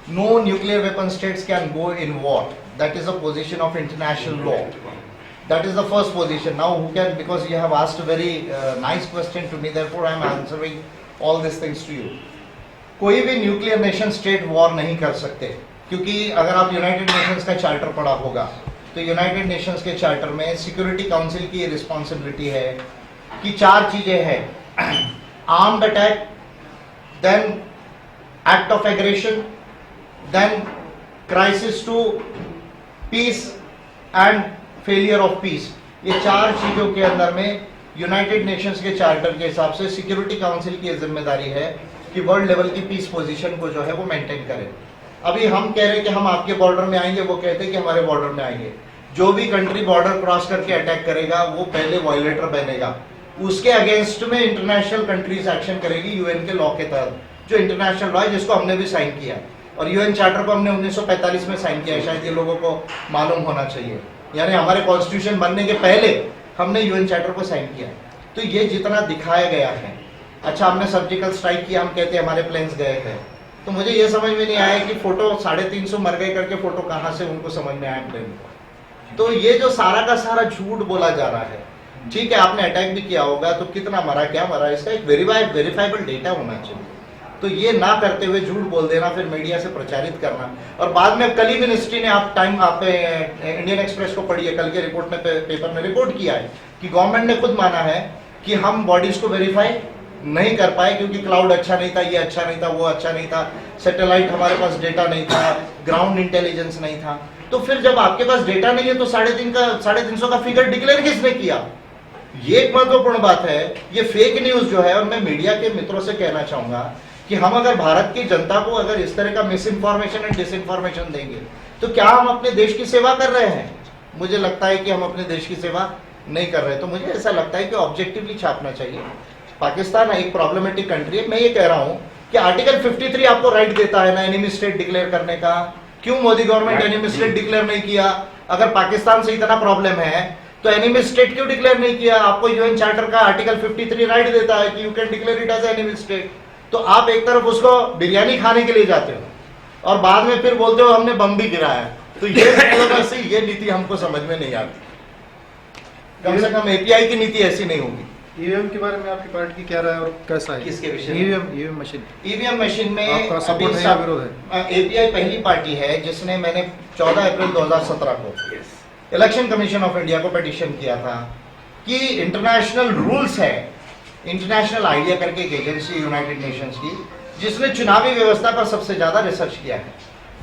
No nuclear weapon states can go in war. That is a position of international law. That is the first position. Now, who can? Because you have asked a very nice question to me, therefore I am answering all these things to you. कोई भी nuclear nation state war नहीं कर सकते, क्योंकि अगर आप United Nations का charter पढ़ा होगा तो यूनाइटेड नेशंस के चार्टर में सिक्योरिटी काउंसिल की रिस्पॉन्सिबिलिटी है कि 4 चीजें हैं: armed attack, then act of aggression, then crisis to peace and failure of peace. ये 4 चीजों के अंदर में यूनाइटेड नेशंस के चार्टर के हिसाब से सिक्योरिटी काउंसिल की जिम्मेदारी है कि वर्ल्ड लेवल की पीस पोजीशन को जो है वो मेंटेन करें। अभी हम कह रहे हैं कि हम आपके बॉर्डर में आएंगे, वो कहते हैं कि हमारे बॉर्डर में आएंगे। जो भी कंट्री बॉर्डर क्रॉस करके अटैक करेगा वो पहले वायलेटर बनेगा, उसके अगेंस्ट में इंटरनेशनल कंट्रीज एक्शन करेगी यूएन के लॉ के तहत, जो इंटरनेशनल लॉ है जिसको हमने भी साइन किया है। और यूएन चार्टर को हमने 1945 में साइन किया है, शायद ये लोगों को मालूम होना चाहिए। यानी हमारे कॉन्स्टिट्यूशन बनने के पहले हमने यूएन चार्टर को साइन किया है। तो ये जितना दिखाया गया है, अच्छा हमने सर्जिकल स्ट्राइक किया, हम कहते हैं हमारे प्लेन्स गए थे, तो मुझे ये समझ में नहीं आया कि फोटो 350 मर गए करके फोटो कहाँ से उनको समझ में आया प्लेन को। तो ये जो सारा का सारा झूठ बोला जा रहा है, ठीक है आपने अटैक भी किया होगा, तो कितना मरा क्या मरा इसका एक वेरीफाइबल डेटा होना चाहिए। तो ये ना करते हुए झूठ बोल देना, फिर मीडिया से प्रचारित करना, और बाद में कल ही मिनिस्ट्री ने आप इंडियन एक्सप्रेस को पढ़िए, कल के रिपोर्ट में पेपर में रिपोर्ट किया है कि गवर्नमेंट ने खुद माना है कि हम बॉडीज को वेरीफाई नहीं कर पाए क्योंकि क्लाउड अच्छा नहीं था, ये अच्छा नहीं था, वो अच्छा नहीं था, सैटेलाइट हमारे पास डेटा नहीं था, ग्राउंड इंटेलिजेंस नहीं था। तो फिर जब आपके पास डेटा नहीं है तो 350 का फिगर डिक्लेयर किसने किया? ये एक महत्वपूर्ण बात है। ये फेक न्यूज जो है, और मैं मीडिया के मित्रों से कहना चाहूंगा कि हम अगर भारत की जनता को अगर इस तरह का मिस इन्फॉर्मेशन एंड डिस इन्फॉर्मेशन देंगे तो क्या हम अपने देश की सेवा कर रहे हैं? मुझे लगता है कि हम अपने देश की सेवा नहीं कर रहे। तो मुझे ऐसा लगता है कि ऑब्जेक्टिवली छापना चाहिए। पाकिस्तान एक प्रॉब्लमेटिक कंट्री है। मैं ये कह रहा हूं कि आर्टिकल 53 आपको राइट देता है ना एनिमी स्टेट डिक्लेयर करने का। क्यों Modi government enemy state declare नहीं किया? अगर पाकिस्तान से इतना प्रॉब्लम है तो एनिमी स्टेट क्यों डिक्लेयर नहीं किया? आपको यूएन चार्टर का आर्टिकल 53 राइट देता है कि you can declare it as enemy state. तो आप एक तरफ उसको बिरयानी खाने के लिए जाते हो और बाद में फिर बोलते हो हमने बम भी गिराया। तो ये नीति हमको समझ में नहीं आती। कम से कम एपीआई की नीति ऐसी नहीं होगी। ईवीएम के बारे में आपकी पार्टी की क्या राय और कैसा है? किसके विषय? EVM machine. ईवीएम मशीन में आपका सपोर्ट है या विरोध है? एपीआई पहली पार्टी है जिसने मैंने 14 अप्रैल 2017 को इलेक्शन कमीशन ऑफ इंडिया को पिटीशन किया था कि इंटरनेशनल रूल्स है, इंटरनेशनल आइडिया करके एक एजेंसी यूनाइटेड नेशंस की जिसने चुनावी व्यवस्था पर सबसे ज्यादा रिसर्च किया है,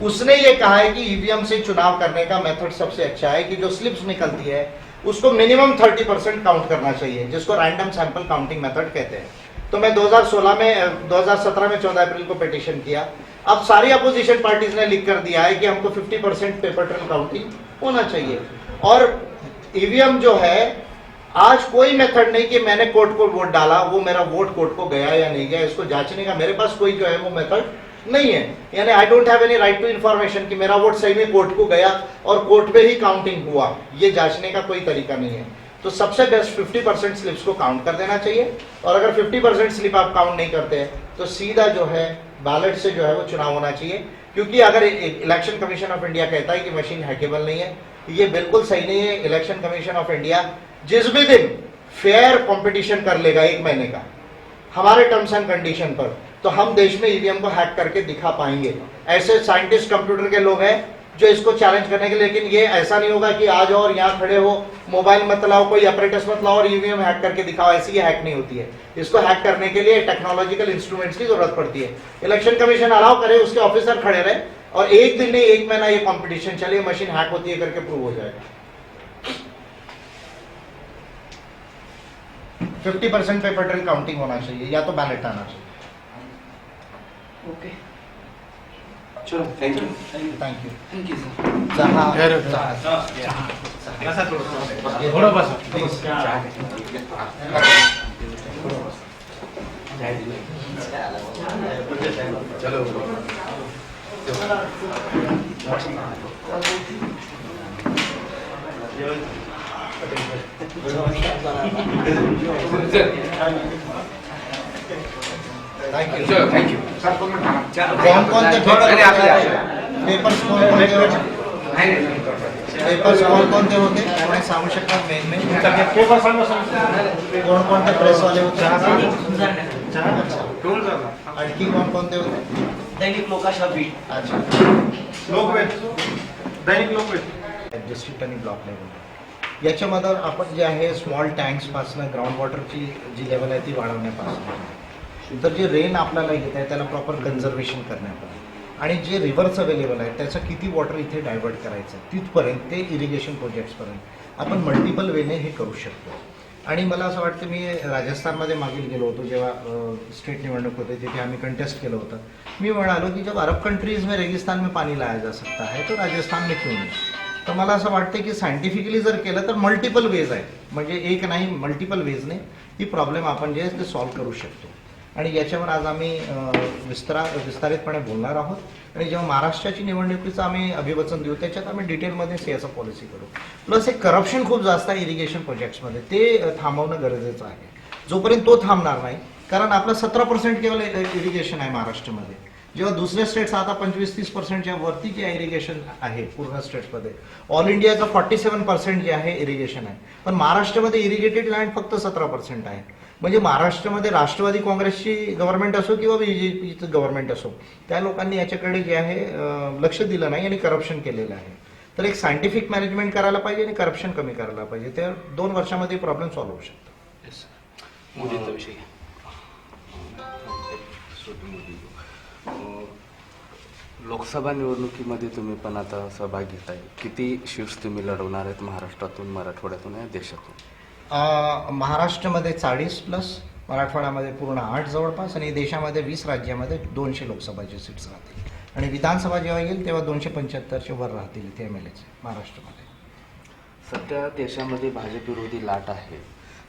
उसने ये कहा है कि ईवीएम से चुनाव करने का मेथड सबसे अच्छा है कि जो स्लिप्स निकलती है उसको मिनिमम 30% काउंट करना चाहिए, जिसको रैंडम सैंपल काउंटिंग मेथड कहते हैं। तो मैं 2017 में 14 अप्रैल को पिटीशन किया। अब सारी अपोजिशन पार्टीज ने लिख कर दिया है कि हमको 50% पेपर ट्रेल काउंटिंग होना चाहिए। और ईवीएम जो है, आज कोई मेथड नहीं कि मैंने कोर्ट को वोट डाला, वो मेरा वोट कोर्ट को गया या नहीं गया, इसको जांचने का मेरे पास कोई जो है वो मेथड नहीं है। यानी I don't have any right to information कि मेरा वोट सही में कोर्ट को गया और कोर्ट पे ही काउंटिंग हुआ, ये जांचने का कोई तरीका नहीं है। तो सबसे बेस्ट 50% स्लिप्स को काउंट कर देना चाहिए। और अगर 50% स्लिप आप काउंट नहीं करते हैं तो सीधा जो है बैलेट से जो है वो चुनाव होना चाहिए। क्योंकि अगर इलेक्शन कमीशन ऑफ इंडिया कहता है कि मशीन हैकेबल नहीं है, ये बिल्कुल सही नहीं है। इलेक्शन कमीशन ऑफ इंडिया जिस भी दिन फेयर कंपटीशन कर लेगा 1 महीने का हमारे टर्म्स एंड कंडीशन पर, तो हम देश में ईवीएम को हैक करके दिखा पाएंगे। ऐसे साइंटिस्ट कंप्यूटर के लोग हैं जो इसको चैलेंज करने के, लेकिन ये ऐसा नहीं होगा कि आज और यहाँ खड़े हो, मोबाइल मत लाओ, कोई ऑपरेटस मत लाओ और ईवीएम हैक करके दिखाओ। ऐसी ये हैक नहीं होती है। इसको हैक करने के लिए टेक्नोलॉजिकल इंस्ट्रूमेंट्स की जरूरत पड़ती है। इलेक्शन कमीशन अलाउ करे, उसके ऑफिसर खड़े रहे और 1 दिन नहीं 1 महीना ये कॉम्पिटिशन चले, मशीन हैक होती है करके प्रूव हो जाएगा। 50% पेपर ट्रेल काउंटिंग होना चाहिए या तो बैलेट आना चाहिए। ओके, चलो thank you. Thank you. Thank you sir. थोड़ा बस चलो थैंक यू। चलो थैंक यू। कौन से पेपर्स कौन होते पुणे सांगू शकतात मेन में? कोण प्रेस वाले होते? आणखी कोणते होते? दैनिक लोकाशा बीट. अच्छा, लोकवेद, दैनिक लोकवेद. डिस्ट्रिक्ट आणि ब्लॉक लेवल याच्यामध्ये आपण जे आहे स्मॉल टँक्सपासून ग्राउंड वॉटरची जी लेवल आहे ती वाढवण्यापासून, तर जे रेन आपल्याला येत आहे त्याला प्रॉपर कन्झर्वेशन करण्यापर्यंत आणि जे रिव्हर्स अवेलेबल आहे त्याचं किती वॉटर इथे डायव्हर्ट करायचं तिथपर्यंत ते इरिगेशन प्रोजेक्ट्सपर्यंत आपण मल्टिपल वेने हे करू शकतो. आणि मला असं वाटतं मी राजस्थानमध्ये मागील गेलो होतो जेव्हा स्टेट निवडणूक होते तिथे आम्ही कंटेस्ट केलं होतं. मी म्हणालो की जब अरब कंट्रीज में रेगिस्तान में पानी लाया जा सकता है तो राजस्थान में क्यों नहीं. तर मला असं वाटतं की सायंटिफिकली जर केलं तर मल्टिपल वेज आहे, म्हणजे एक नाही मल्टिपल वेजने ही प्रॉब्लेम आपण जे आहे ते सॉल्व्ह करू शकतो. आणि याच्यावर आज आम्ही विस्तारितपणे बोलणार आहोत. आणि जेव्हा महाराष्ट्राची निवडणुकीचं आम्ही अभिवचन देऊ त्याच्यात आम्ही डिटेलमध्ये सीएसआर पॉलिसी करू. प्लस एक करप्शन खूप जास्त आहे इरिगेशन प्रोजेक्ट्समध्ये, ते थांबवणं गरजेचं आहे. जोपर्यंत तो थांबणार नाही, कारण आपलं 17% केवळ इरिगेशन आहे महाराष्ट्रामध्ये, जेव्हा दुसऱ्या स्टेट्स आता 25-30%च्या वरती जे इरिगेशन आहे पूर्ण स्टेट्समध्ये. ऑल इंडियाचं 47% जे आहे इरिगेशन आहे, पण महाराष्ट्रामध्ये इरिगेटेड लँड फक्त 17% आहे. म्हणजे महाराष्ट्रामध्ये राष्ट्रवादी काँग्रेसची गव्हर्नमेंट असो किंवा बीजेपीचं गव्हर्नमेंट असो, त्या लोकांनी याच्याकडे जे आहे लक्ष दिलं नाही आणि करप्शन केलेलं आहे. तर एक सायंटिफिक मॅनेजमेंट करायला पाहिजे आणि करप्शन कमी करायला पाहिजे. तर 2 वर्षामध्ये प्रॉब्लेम सॉल्व्ह होऊ शकतो. मोदींचा विषय लोकसभा निवडणुकीमध्ये तुम्ही पण आता सहभाग घेताय. किती सीट्स तुम्ही लढवणार आहेत महाराष्ट्रातून, मराठवाड्यातून आणि देशातून? महाराष्ट्रामध्ये 40 प्लस, मराठवाड्यामध्ये पूर्ण 8 जवळपास, आणि देशामध्ये 20 राज्यामध्ये 200 लोकसभाचे सीट्स राहतील. आणि विधानसभा जेव्हा येईल तेव्हा 275च्या वर राहतील इथे MLAचे महाराष्ट्रामध्ये. सध्या देशामध्ये भाजप विरोधी लाट आहे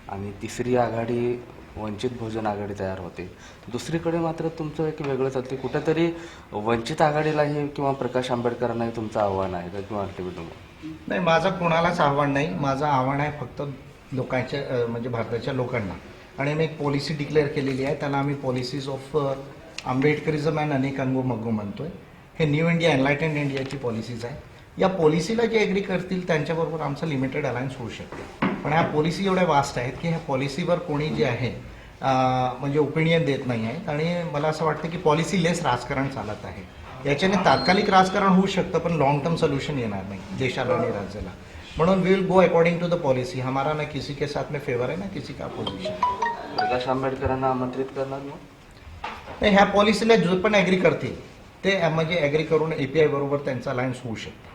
आणि तिसरी आघाडी वंचित बहुजन आघाडी तयार होते. दुसरीकडे मात्र तुमचं एक वेगळं चालते. कुठेतरी वंचित आघाडीलाही किंवा प्रकाश आंबेडकरांनाही तुमचं आव्हान आहे का किंवा अल्टिमेटम? नाही, माझं कोणालाच आव्हान नाही. माझं आव्हान आहे फक्त लोकांच्या म्हणजे भारताच्या लोकांना. आणि मी एक पॉलिसी डिक्लेअर केलेली आहे, त्याला आम्ही पॉलिसीज ऑफ आंबेडकरिझम अँड अनेक अंगो मग्गो म्हणतोय. हे न्यू इंडिया एनलायटेंड इंडियाची पॉलिसीज आहे. या पॉलिसीला जे ॲग्री करतील त्यांच्याबरोबर आमचं लिमिटेड अलायन्स होऊ शकते. पण ह्या पॉलिसी एवढ्या वास्ट आहेत की ह्या पॉलिसीवर कोणी जे आहे म्हणजे ओपिनियन देत नाही आहेत. आणि मला असं वाटतं की पॉलिसी लेस राजकारण चालत आहे. याच्याने तात्कालिक राजकारण होऊ शकतं पण लॉंग टर्म सोल्युशन येणार नाही देशाला आणि राज्याला. म्हणून we will go according to the policy. हमारा ना किसी के साथ में फेवर है ना किसी का अपोजिशन. प्रकाश आंबेडकरांना आमंत्रित करणार मग? नाही, ह्या पॉलिसीला जो पण ॲग्री करतील ते म्हणजे ॲग्री करून API बरोबर त्यांचा अलायन्स होऊ शकतो.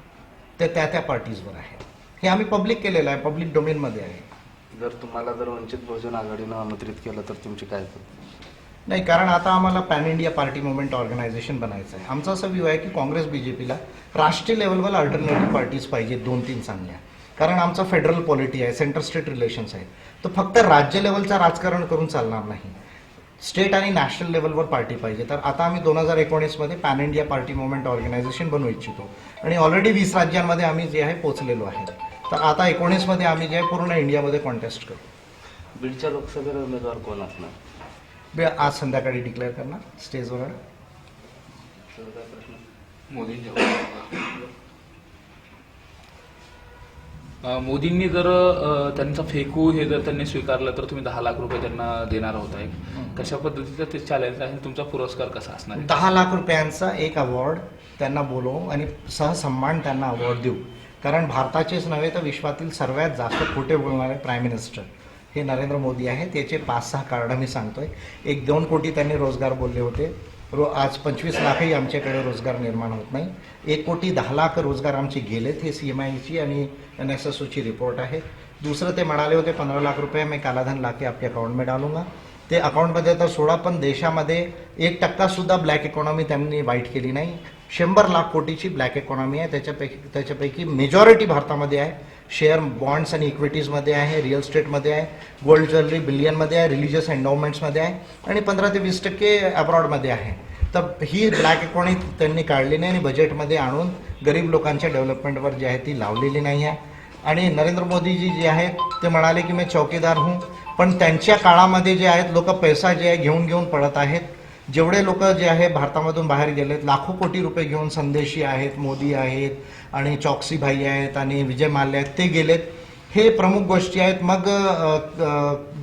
ते त्या पार्टीजवर आहे. हे आम्ही पब्लिक केलेलं आहे, पब्लिक डोमेनमध्ये आहे. जर तुम्हाला वंचित बहुजन आघाडीनं आमंत्रित केलं तर तुमची काय? नाही, कारण आता आम्हाला pan India party movement organisation बनायचं आहे. आमचा असा व्ह्यू आहे की काँग्रेस BJPला राष्ट्रीय लेवलवर अल्टरनेटिव्ह पार्टीज पाहिजे 2-3 चांगल्या. कारण आमचा फेडरल पॉलिटी आहे, सेंटर स्टेट रिलेशन्स आहे. तर फक्त राज्य लेवलचं राजकारण करून चालणार नाही. स्टेट आणि नॅशनल लेवलवर पार्टी पाहिजे. तर आता आम्ही 2019मध्ये pan India party movement organisation बनवू इच्छितो. आणि ऑलरेडी 20 राज्यांमध्ये आम्ही जे आहे पोचलेलो आहे. तर आता 19मध्ये आम्ही जे आहे पूर्ण इंडियामध्ये कॉन्टेस्ट करू. बीडच्या लोकसभेला उमेदवार कोण असणार? आज संध्याकाळी डिक्लेअर करणार स्टेजवर. मोदींनी जर त्यांचा फेकू हे जर त्यांनी स्वीकारलं तर तुम्ही 10 लाख रुपये त्यांना देणार होता. एक कशा पद्धतीचं ते चॅलेंज आहे, तुमचा पुरस्कार कसा असणार? 10 लाख रुपयांचा एक अवॉर्ड त्यांना बोलवू आणि सहसन्मान त्यांना अवॉर्ड देऊ. कारण भारताचेच नव्हे तर विश्वातील सर्वात जास्त खोटे बोलणारे प्राईम मिनिस्टर हे नरेंद्र मोदी आहेत. त्याचे 5-6 कार्ड मी सांगतोय. 1-2 कोटी त्यांनी रोजगार बोलले होते. आज 25 लाखही आमच्याकडे रोजगार निर्माण होत नाही. 1 कोटी 10 लाख रोजगार आमचे गेलेत. हे CMIची आणि NSSOची रिपोर्ट आहे. दुसरं ते म्हणाले होते 15 लाख रुपये मैं कालाधन लाके आपके अकाउंट में डालूंगा. ते अकाउंटमध्ये तर सोडा, पण देशामध्ये 1% सुद्धा ब्लॅक इकॉनॉमी त्यांनी वाईट केली नाही. 100 लाख कोटीची ब्लॅक इकॉनॉमी आहे. त्याच्यापैकी मेजॉरिटी भारतामध्ये आहे. शेअर बॉन्ड्स आणि इक्विटीजमध्ये आहे, रिअल इस्टेटमध्ये आहे, गोल्ड ज्वेलरी बिलियनमध्ये आहे, रिलिजियस एंडोमेंट्समध्ये आहे आणि 15 ते 20% अब्रॉडमध्ये आहे. तर ही ब्लॅक इकॉनॉमी त्यांनी काढली नाही आणि बजेटमध्ये आणून गरीब लोकांच्या डेव्हलपमेंटवर जी आहे ती लावलेली नाही आहे. आणि नरेंद्र मोदीजी जे आहेत ते म्हणाले की मैं चौकीदार हूँ, पण त्यांच्या काळामध्ये जे आहेत लोक पैसा जे आहे घेऊन पडत आहेत. जेवढे लोक जे आहे भारतामधून बाहेर गेलेत लाखो कोटी रुपये घेऊन, संदेशी आहेत, मोदी आहेत आणि चौकसी भाई आहेत आणि विजय माल्या आहेत, ते गेलेत. हे प्रमुख गोष्टी आहेत. मग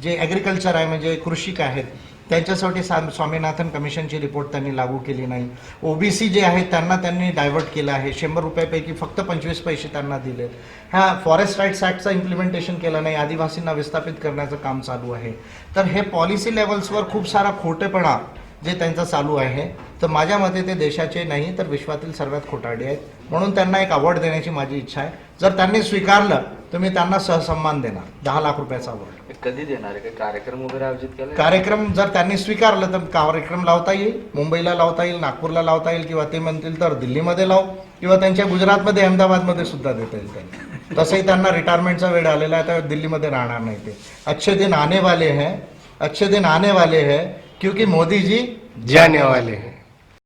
जे ॲग्रिकल्चर आहे म्हणजे कृषिक आहेत त्यांच्यासाठी स्वामीनाथन कमिशनची रिपोर्ट त्यांनी लागू केली नाही. OBC जे आहेत त्यांना त्यांनी डायव्हर्ट केलं आहे. 100 रुपयापैकी फक्त 25 पैसे त्यांना दिलेत. ह्या फॉरेस्ट राईट्स ॲक्टचं इम्प्लिमेंटेशन केलं नाही. आदिवासींना विस्थापित करण्याचं काम चालू आहे. तर हे पॉलिसी लेवल्सवर खूप सारा खोटेपणा जे त्यांचं चालू आहे, तर माझ्या मते ते देशाचे नाही तर विश्वातील सर्वात खोटारडे आहेत. म्हणून त्यांना एक अवॉर्ड देण्याची माझी इच्छा आहे. जर त्यांनी स्वीकारलं तर मी त्यांना सहसन्मान देणार, 10 लाख रुपयाचा अवॉर्ड. कधी देणार आहे? काही कार्यक्रम वगैरे आयोजित केला? कार्यक्रम जर त्यांनी स्वीकारलं तर कार्यक्रम लावता येईल, मुंबईला लावता येईल, नागपूरला लावता येईल, किंवा ते म्हणतील तर दिल्लीमध्ये लावू, किंवा त्यांच्या गुजरातमध्ये अहमदाबादमध्ये सुद्धा देता येईल त्यांना. तसंही त्यांना रिटायरमेंटचा वेळ आलेला आहे, तर दिल्लीमध्ये राहणार नाही ते. अच्छे दिन आने वाले हैं, अच्छे दिन आने वाले हैं, क्योंकि मोदी जी जाने वाले हैं.